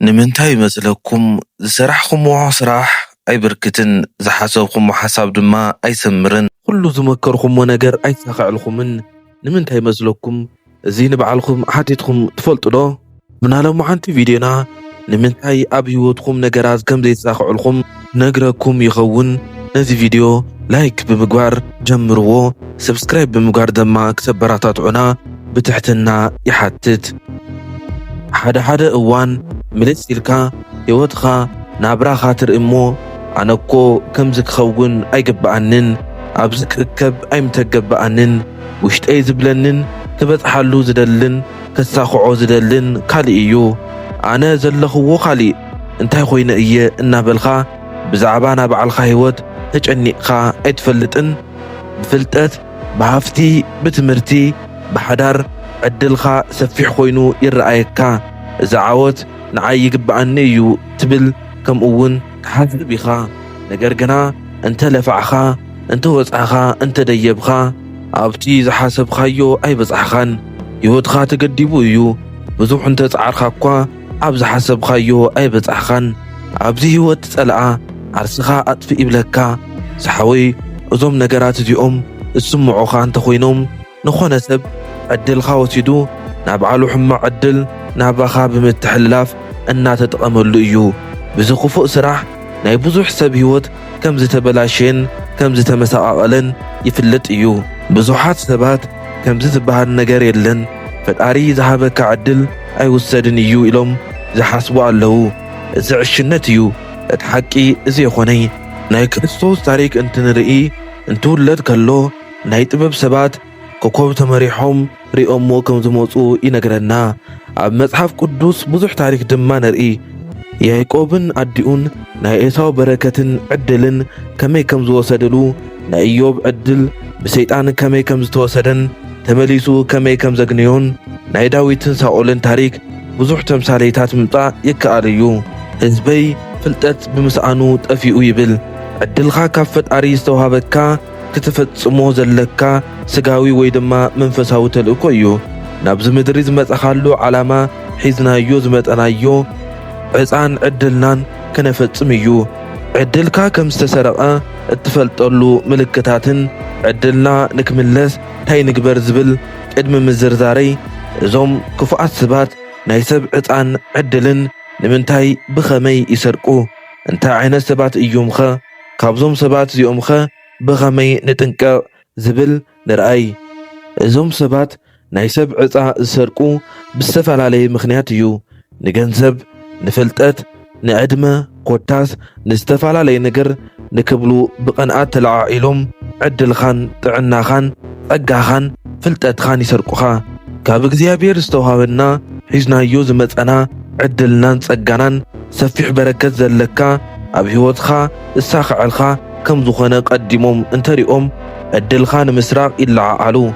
نمنتاي مثلكم سرحكم سراح أي بركتن زحاسبكم حساب دما أي سمرن كل زمكركم ونجر أي ساقعلكم من نمنتاي مثلكم زين بعلكم حاتيتكم تفلتوا له من على معانتي فيديونا نمنتاي أبيوتكم نجراز كم زي ساقعلكم نجركم يخون نزي فيديو لايك بمقوار جمروه سبسكرايب بمقوار دما كسبراتات عنا بتحتنا يحتت حدا اوان ملت إلكا يوتخا نابرا خاطر امو عنكو كمزك خوون اي قبعنن عبزك ركب اي متقبعنن وشت اي زبلنن كبت حلو زدلن كساخعو زدلن كالي ايو انا زلخو خالي انتاي خوينا ايه النابلخا بزعبانا بعالخا هيوت هج انيقا اي تفلتن بفلتت بهافتي بتمرتي بحدار عدلخا سفيح خوينو يرأيكا زعوت نعاي يقبعني يو تبل كم اون تحاذر بيخا نقرقنا انت لفعخا انت وزعخا انت ديبخا ابتي زحاسب خايو اي بزعخان يودخا تقدبو يو بزوح انت تعارخا كوا اب زحاسب خايو اي بزعخان ابزي يود تسألعا عرسخا اطفئ بلكا زحوي ازوم نقرات ديوم السمعوخا انت خوينوم نخونا سب عدلخا وسيدو نابعالو حما عدل نابخا بمتحللاف أنا تتقملو إيو بزخفوق سراح ناي بزوح سب هيوت كم زتبلاشين كم زتمساقلن يفلت إيو بزوحات سبات كم زتبهان نجار يلن فتاري زهابك عدل أي وسدن إيو إلوم زحاسبو علهو زعشنت إيو اتحكي زي خوني ناي كريستوس تاريك انت نرئي انتو ولد كالو ناي طبب سبات كوكوب تمريحهم رئومو كم زموصو ينقرنا عب مصحف قدوس بزح تاريخ دما نرئي يعقوبن عدئون ناي إيساو بركتن عدلن كمي كم زوسدلو ناي إيوب عدل بسيطان كمي كم زتوسدن تمليسو كمي كم زغنيون ناي داويتن ساولن تاريخ بزح تمثاليتات ممطا يكاليو حزبي فلتت بمسانو طفيو يبل عدلخا كافت اري ዝተوهبكا ክትፈጽሞ ዘለካ ስጋዊ ወይ ድማ መንፈሳዊ ተልእኮ እዩ ናብዚ ምድሪ ዝመጻኻሉ ዓላማ ሒዝናዮ ዝመጠናዮ ዕፃን ዕድልናን ከነፈጽም እዩ ዕድልካ ከም ዝተሰረቐ እትፈልጠሉ ምልክታትን ዕድልና ንክምለስ ታይ ንግበር ዝብል ቅድሚ ምዝርዛረይ እዞም ክፉኣት ሰባት ናይ ሰብ ዕፃን ዕድልን ንምንታይ ብኸመይ ይሰርቁ እንታይ ዓይነት ሰባት እዩምኸ ካብዞም ሰባት እዚኦምኸ بغمي نتنكا زبل نرأي ازوم سبات نايسب عطا السرقو بالسفل عليه مخنياتيو نجنزب نفلتات نعدمة قوتاس نستفل عليه نقر نكبلو بقناعات العائلهم عدل خان تعنا خان أقا خان فلتات خان يسرقو خا كابك زيابير استوهاونا حيزنا يوزمت أنا عدلنان تسقانان سفيح بركات زلكا أبهيوت خا الساخ عالخا كم زخنا قدمهم انتريهم الدلخان مسراق إلا عالو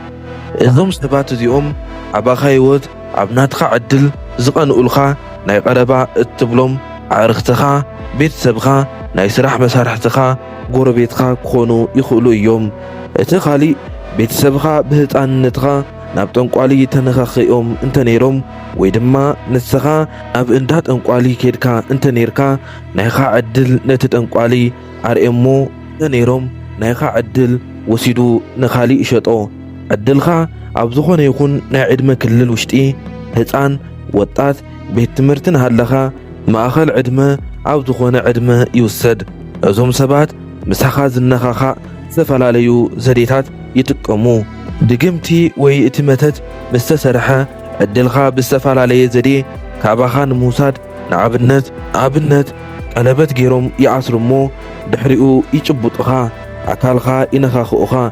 إذهم سبات زيهم عبا خايوت عبناتخا عدل زقان أولخا ناي قربا اتبلوم عرختخا بيت سبخا ناي سراح مسارحتخا قربيتخا كونو يخولو يوم اتخالي بيت سبخا بهتان نتخا نابتن قوالي تنخخيهم انتنيرهم ويدما نسخا اب اندات انقوالي كيدكا انتنيركا نايخا عدل نتت انقوالي ارئمو نيروم نايخا عدل وسيدو نخالي إشتو عدلخا عبزخون يكون ناعدم كلل وشتي هتان وطات بيت تمرتن هاللخا ماخل عدمة عبزخون عدمة يوسد ازوم سبات مسخا زنخاخا سفلاليو زديتات يتقمو دقمتي وي اتمتت مستسرحة عدلخا بالسفلالي زدي كاباخان موساد عبنت قلبت جيروم يعصرمو دحريو يچبطخا عكالخا ينخاخوخا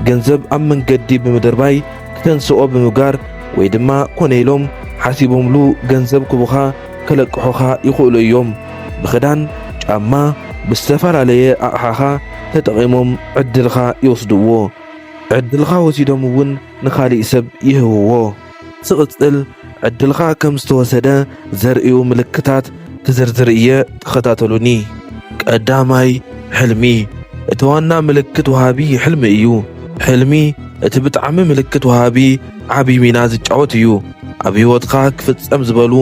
ገንዘብ ኣብ መንገዲ ብምድርባይ ክተንስኦ ብምጋር ወይ ድማ ኮነይሎም ሓሲቦምሉ ገንዘብ ክቡኻ ከለቅሑኻ ይኽእሉ እዮም ብኽዳን ጫማ ብዝተፈላለየ ኣቕሓኻ ተጠቒሞም ዕድልኻ ይወስድዎ ዕድልኻ ወሲዶም እውን ንኻሊእ ሰብ ይህብዎ ስቕፅል ዕድልኻ ከም ዝተወሰደ ዘርእዩ ምልክታት ክዝርዝር እየ ተኸታተሉኒ ቀዳማይ ሕልሚ እቲ ዋና ምልክት ወሃቢ ሕልሚ እዩ ሕልሚ እቲ ብጣዕሚ ምልክት ወሃቢ ዓብይ ሚና ዝጫወት እዩ ኣብ ህይወትካ ክፍጸም ዝበሉ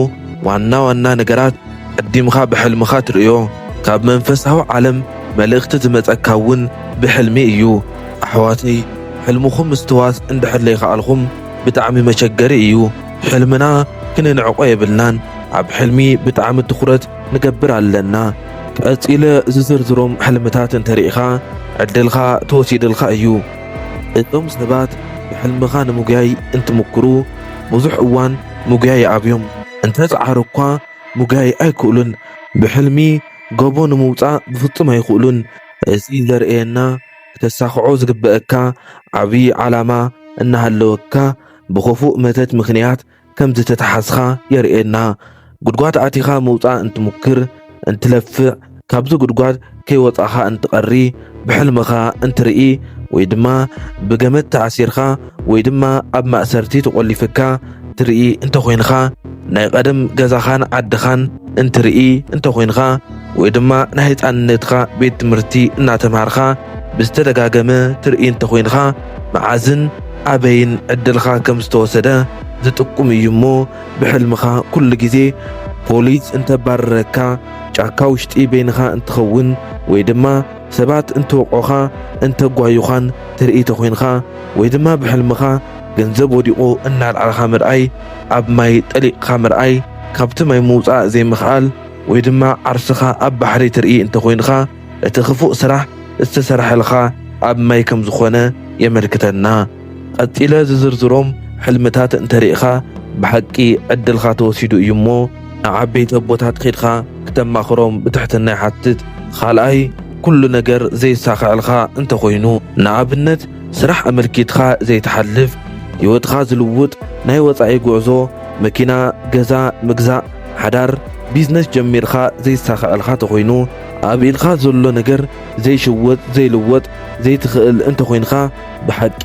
ዋና ነገራት قديمخا بحلمخا تريو كاب منفسه عالم ملእኽቲ ዝመፀካ እውን ብሕልሚ እዩ ኣሕዋተይ ሕልምኹም ምስትዋስ እንድሕር ዘይከኣልኹም ብጣዕሚ መቸገሪ እዩ ሕልምና ክንንዕቆ የብልናን ኣብ ሕልሚ ብጣዕሚ ትኩረት ንገብር ኣለና ቀፂለ ዝዝርዝሮም ሕልምታት እንተሪኢኻ ዕድልኻ ተወሲድልካ እዩ እቶም ሰባት ብሕልምኻ ንምጉያይ እንትምክሩ ብዙሕ እዋን ሙጉያይ ይኣብዮም እንተፀዓሩ እኳ ሙጉያይ ኣይክእሉን ብሕልሚ ጎቦ ንምውፃእ ብፍጹም ኣይክእሉን እዚ ዘርእየና ከተሳኽዖ ዝግበአካ ዓብዪ ዓላማ እናሃለወካ ብኽፉእ መተት ምክንያት ከም ዝተተሓዝኻ የርእየና ጉድጓድ ኣቲኻ ምውፃእ እንትሙክር እንትለፍዕ ካብዚ ጉድጓድ ከይወፃኻ እንትቐሪ ብሕልምኻ እንትርኢ ወይ ድማ ብገመድ ተኣሲርካ ወይ ድማ ኣብ ማእሰርቲ ተቆሊፍካ ትርኢ እንተኮይንኻ ናይ ቀደም ገዛኻን ዓድኻን እንትርኢ እንተኮይንኻ ወይ ድማ ናይ ህፃንነትካ ቤት ትምህርቲ እናተምሃርካ ብዝተደጋገመ ትርኢ እንተኮይንኻ መዓዝን ኣበይን ዕድልኻ ከም ዝተወሰደ ዝጥቁም እዩ እሞ ብሕልምኻ ኩሉ ግዜ ፖሊስ እንተባረረካ ጫካ ውሽጢ በይንኻ እንትኸውን ወይ ድማ ሰባት እንትወቆኻ እንተጓዩኻን ትርኢ ተኮይንኻ ወይ ድማ ብሕልምኻ ገንዘብ ወዲቑ እናልዓልኻ ምርኣይ ኣብ ማይ ጠሊቕካ ምርኣይ ካብቲ ማይ ምውፃእ ዘይምኽኣል ወይ ድማ ዓርስኻ ኣብ ባሕሪ ትርኢ እንተኮይንኻ እቲ ክፉእ ስራሕ ዝተሰርሐልኻ ኣብ ማይ ከም ዝኾነ የመልክተና ቀፂለ ዝዝርዝሮም ሕልምታት እንተሪኢኻ ብሓቂ ዕድልኻ ተወሲዱ እዩ እሞ ንዓበይቲ ኣቦታት ኸይድኻ ክተማኽሮም ብትሕትና ይሓትት ካልኣይ ኩሉ ነገር ዘይሳኽዐልካ እንተኮይኑ ንኣብነት ስራሕ ኣመልኪትካ ዘይተሓልፍ ህይወትካ ዝልውጥ ናይ ወፃኢ ጉዕዞ መኪና ገዛ ምግዛእ ሓዳር ቢዝነስ ጀሚርካ ዘይሳኽዐልካ ተኮይኑ ኣብ ኢድካ ዘሎ ነገር ዘይሽወጥ ዘይልወጥ ዘይትኽእል እንተኮይንካ ብሓቂ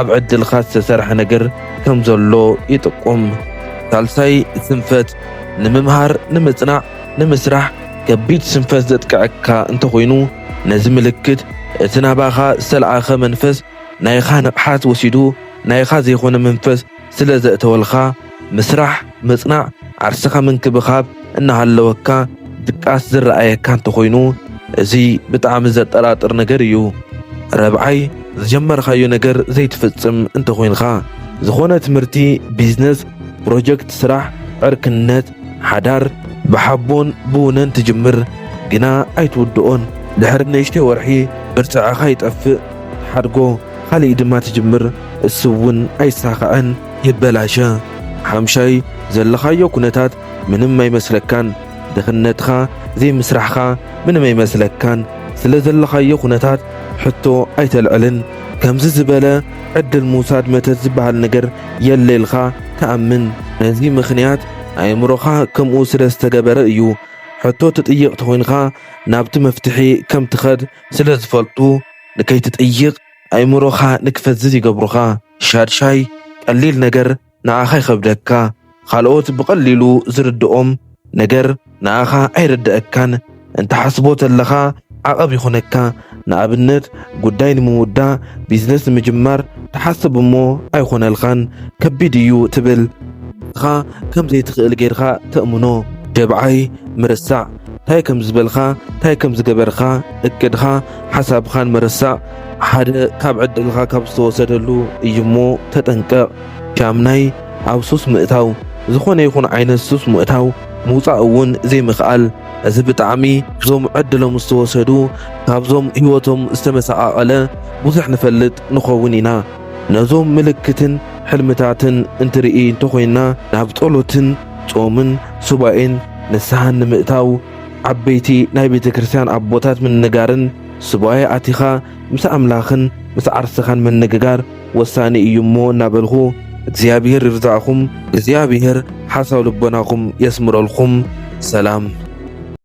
ኣብ ዕድልካ ዝተሰርሐ ነገር ከም ዘሎ ይጥቁም ሳልሳይ ስንፈት ንምምሃር ንምጽናዕ ንምስራሕ ከቢድ ስንፈት ዘጥቅዐካ እንተኮይኑ ነዚ ምልክት እቲ ናባኻ ዝተለዓኸ መንፈስ ናይኻ ንቕሓት ወሲዱ ናይኻ ዘይኮነ መንፈስ ስለ ዘእተወልካ ምስራሕ ምጽናዕ ዓርስኻ ምንክብኻብ እናሃለወካ ድቃስ ዝረኣየካ እንተኮይኑ እዚ ብጣዕሚ ዘጠራጥር ነገር እዩ ረብዓይ ዝጀመርካዮ ነገር ዘይትፍጽም እንተኮይንካ ዝኾነ ትምህርቲ ቢዝነስ ፕሮጀክት ስራሕ ዕርክነት ሓዳር ብሓቦን ብውነን ትጅምር ግና ኣይትውድኦን ድሕሪ ንእሽተይ ወርሒ ብርትዕኻ ይጠፍእ ሓድጎ ካልእ ድማ ትጅምር እሱ እውን ኣይሳኽዐን ይበላሸ ሓምሻይ ዘለኻዮ ኩነታት ምንም ኣይመስለካን ድኽነትኻ ዘይምስራሕኻ ምንም ኣይመስለካን ስለ ዘለኻዮ ኩነታት ሕቶ ኣይተልዕልን ከምዚ ዝበለ ዕድል ምውሳድ መተት ዝበሃል ነገር የለልካ ተኣምን ነዚ ምክንያት ኣእምሮኻ ከምኡ ስለ ዝተገበረ እዩ ሕቶ ትጥይቕ ተኮይንካ ናብቲ መፍትሒ ከም ትኸድ ስለ ዝፈልጡ ንከይትጥይቕ ኣእምሮኻ ንክፈዝዝ ይገብሩኻ ሻድሻይ ቀሊል ነገር ንኣኻ ይኸብደካ ካልኦት ብቐሊሉ ዝርድኦም ነገር ንኣኻ ኣይርድአካን እንተሓስቦ ተለኻ ዓቐብ ይኾነካ ንኣብነት ጉዳይ ንምውዳእ ቢዝነስ ንምጅማር ተሓስብ እሞ ኣይኾነልኻን ከቢድ እዩ ትብል እኻ ከም ዘይትኽእል ጌርካ ተእምኖ ጀብዓይ ምርሳዕ እንታይ ከም ዝበልካ እንታይ ከም ዝገበርካ እቅድካ ሓሳብኻን ምርሳዕ ሓደ ካብ ዕድልካ ካብ ዝተወሰደሉ እዩ እሞ ተጠንቀቕ ሻምናይ ኣብ ሱስ ምእታው ዝኾነ ይኹን ዓይነት ሱስ ምእታው ምውፃእ እውን ዘይምኽኣል እዚ ብጣዕሚ እዞም ዕድሎም ዝተወሰዱ ካብዞም ህይወቶም ዝተመሰቓቐለ ብዙሕ ንፈልጥ ንኸውን ኢና ነዞም ምልክትን ሕልምታትን እንትርኢ እንተኮይንና ናብ ጸሎትን ጾምን ሱባኤን ንስሓን ንምእታው ዓበይቲ ናይ ቤተ ክርስቲያን ኣቦታት ምንጋርን ሱባኤ ኣቲኻ ምስ ኣምላኽን ምስ ዓርስኻን ምንግጋር ወሳኒ እዩ እሞ እናበልኹ እግዚአብሔር ይርዛቕኩም እግዚአብሔር ሓሳብ ልቦናኩም የስምረልኩም ሰላም